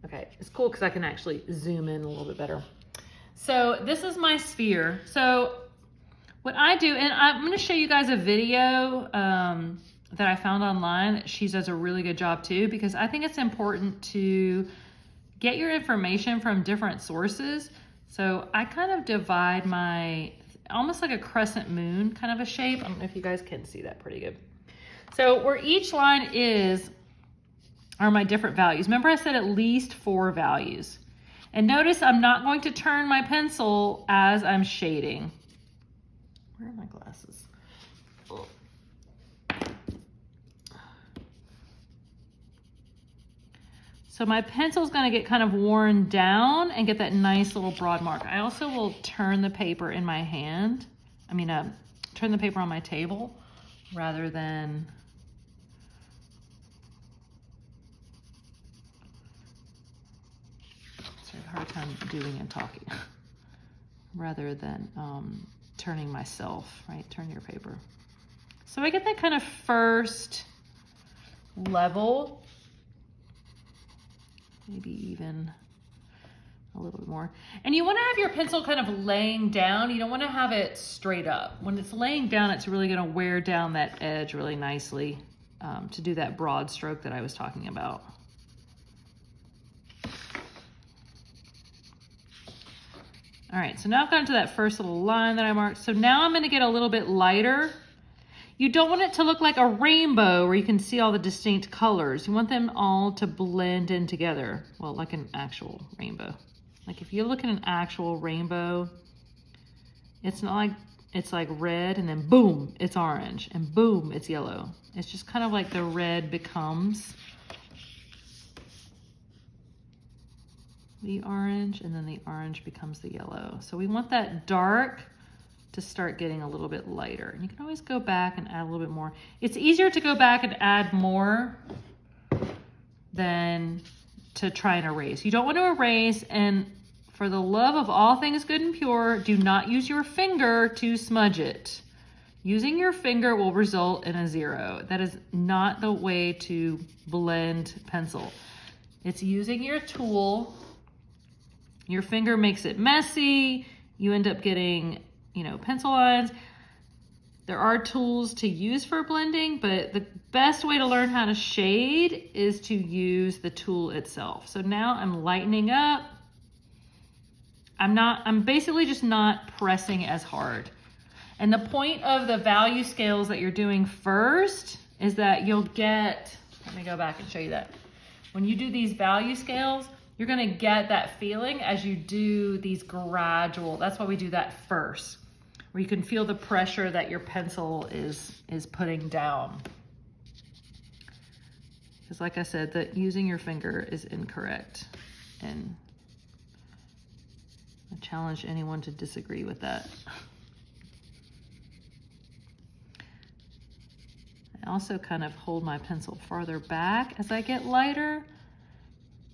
Okay, it's cool because I can actually zoom in a little bit better. So this is my sphere. So what I do, and I'm going to show you guys a video that I found online. She does a really good job too, because I think it's important to get your information from different sources. So I kind of divide my, almost like a crescent moon kind of a shape. I don't know if you guys can see that pretty good. So where each line is, are my different values. Remember I said at least 4 values. And notice I'm not going to turn my pencil as I'm shading. Where are my glasses? Oh. So my pencil's gonna get kind of worn down and get that nice little broad mark. I also will turn the paper in my hand. Turn the paper on my table rather than sorry, hard time doing and talking. Rather than turning myself, right? Turn your paper. So I get that kind of first level, maybe even a little bit more. And you want to have your pencil kind of laying down. You don't want to have it straight up. When it's laying down, it's really going to wear down that edge really nicely to do that broad stroke that I was talking about. All right, so now I've gotten to that first little line that I marked. So now I'm going to get a little bit lighter. You don't want it to look like a rainbow where you can see all the distinct colors. You want them all to blend in together. Well, like an actual rainbow. Like if you look at an actual rainbow, it's not like it's like red and then boom, it's orange and boom, it's yellow. It's just kind of like the red becomes the orange and then the orange becomes the yellow. So we want that dark to start getting a little bit lighter. And you can always go back and add a little bit more. It's easier to go back and add more than to try and erase. You don't want to erase, and for the love of all things good and pure, do not use your finger to smudge it. Using your finger will result in a 0. That is not the way to blend pencil. It's using your tool. Your finger makes it messy. You end up getting, pencil lines. There are tools to use for blending, but the best way to learn how to shade is to use the tool itself. So now I'm lightening up. I'm basically just not pressing as hard. And the point of the value scales that you're doing first is that you'll get, let me go back and show you that. When you do these value scales, you're gonna get that feeling as you do these gradual, that's why we do that first, where you can feel the pressure that your pencil is putting down. Because like I said, that using your finger is incorrect. And I challenge anyone to disagree with that. I also kind of hold my pencil farther back as I get lighter,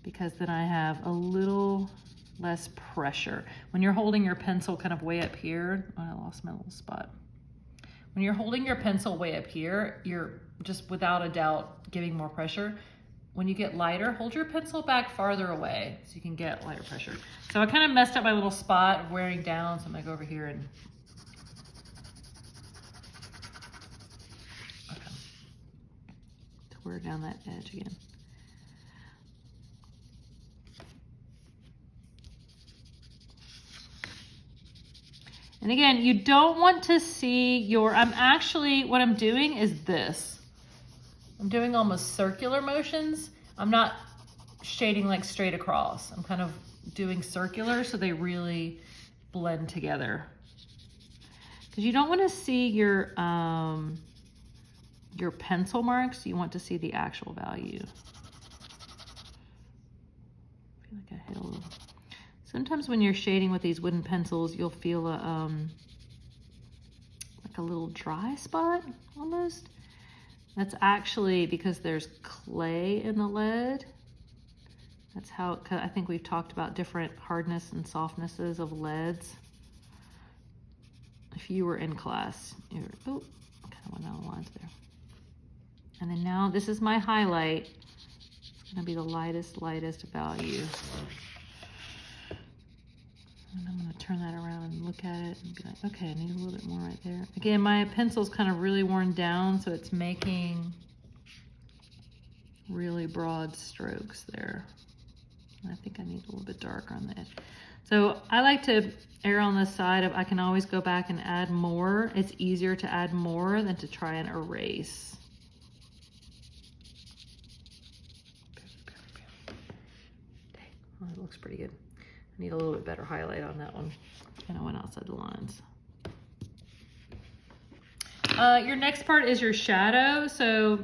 because then I have a little less pressure. When you're holding your pencil kind of way up here, oh, I lost my little spot. When you're holding your pencil way up here, you're just without a doubt giving more pressure. When you get lighter, hold your pencil back farther away so you can get lighter pressure. So I kind of messed up my little spot of wearing down, so I'm gonna go over here and to wear down that edge again. And again, you don't want to see your, what I'm doing is this. I'm doing almost circular motions. I'm not shading like straight across. I'm kind of doing circular so they really blend together. Because you don't want to see your pencil marks. You want to see the actual value. I feel like I hit a little. Sometimes when you're shading with these wooden pencils, you'll feel like a little dry spot almost. That's actually because there's clay in the lead. That's how, I think we've talked about different hardness and softnesses of leads. If you were in class, kind of went out of lines there. And then now this is my highlight. gonna be the lightest value. And I'm gonna turn that around and look at it and be like, okay, I need a little bit more right there. Again, my pencil's kind of really worn down, so it's making really broad strokes there. I think I need a little bit darker on the edge. So I like to err on the side of I can always go back and add more. It's easier to add more than to try and erase. Oh, it looks pretty good. I need a little bit better highlight on that one. And I went outside the lines. Your next part is your shadow. So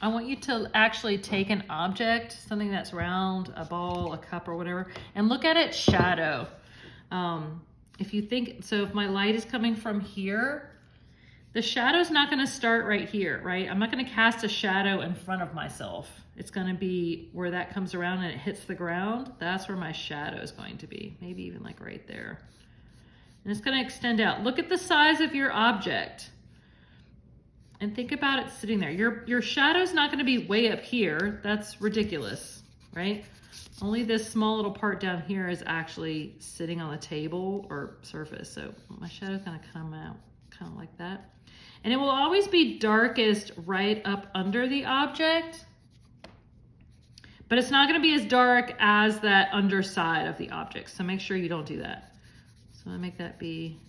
I want you to actually take an object, something that's round, a ball, a cup or whatever, and look at its shadow. If you think, so if my light is coming from here, the shadow's not gonna start right here, right? I'm not gonna cast a shadow in front of myself. It's gonna be where that comes around and it hits the ground. That's where my shadow is going to be. Maybe even like right there. And it's gonna extend out. Look at the size of your object. And think about it sitting there. Your shadow's not gonna be way up here. That's ridiculous, right? Only this small little part down here is actually sitting on the table or surface. So my shadow's gonna come out kind of like that. And it will always be darkest right up under the object, but it's not gonna be as dark as that underside of the object. So make sure you don't do that. So I make that be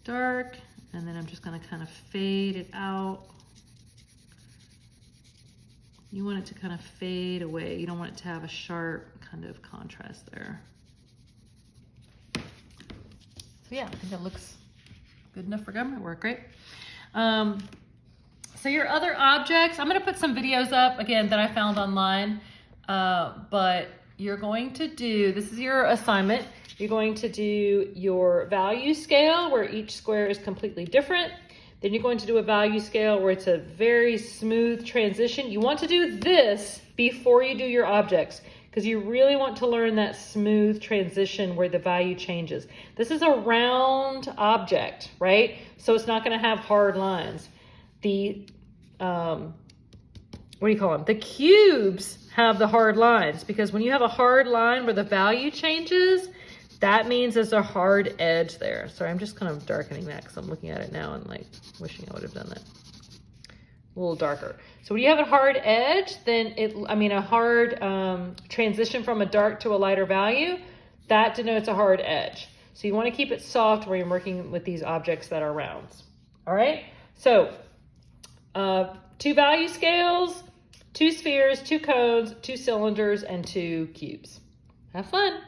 dark, and then I'm just gonna kind of fade it out. You want it to kind of fade away. You don't want it to have a sharp kind of contrast there. So yeah, I think that looks good enough for government work, right? So your other objects, I'm gonna put some videos up again that I found online, but you're going to do, this is your assignment, you're going to do your value scale where each square is completely different. Then you're going to do a value scale where it's a very smooth transition. You want to do this before you do your objects because you really want to learn that smooth transition where the value changes. This is a round object, right? So it's not going to have hard lines. The, what do you call them? The cubes have the hard lines because when you have a hard line where the value changes, that means there's a hard edge there. Sorry, I'm just kind of darkening that because I'm looking at it now and like wishing I would have done that a little darker. So when you have a hard edge, then a hard transition from a dark to a lighter value, that denotes a hard edge. So you want to keep it soft when you're working with these objects that are rounds. All right. So 2 value scales, 2 spheres, 2 cones, 2 cylinders, and 2 cubes. Have fun.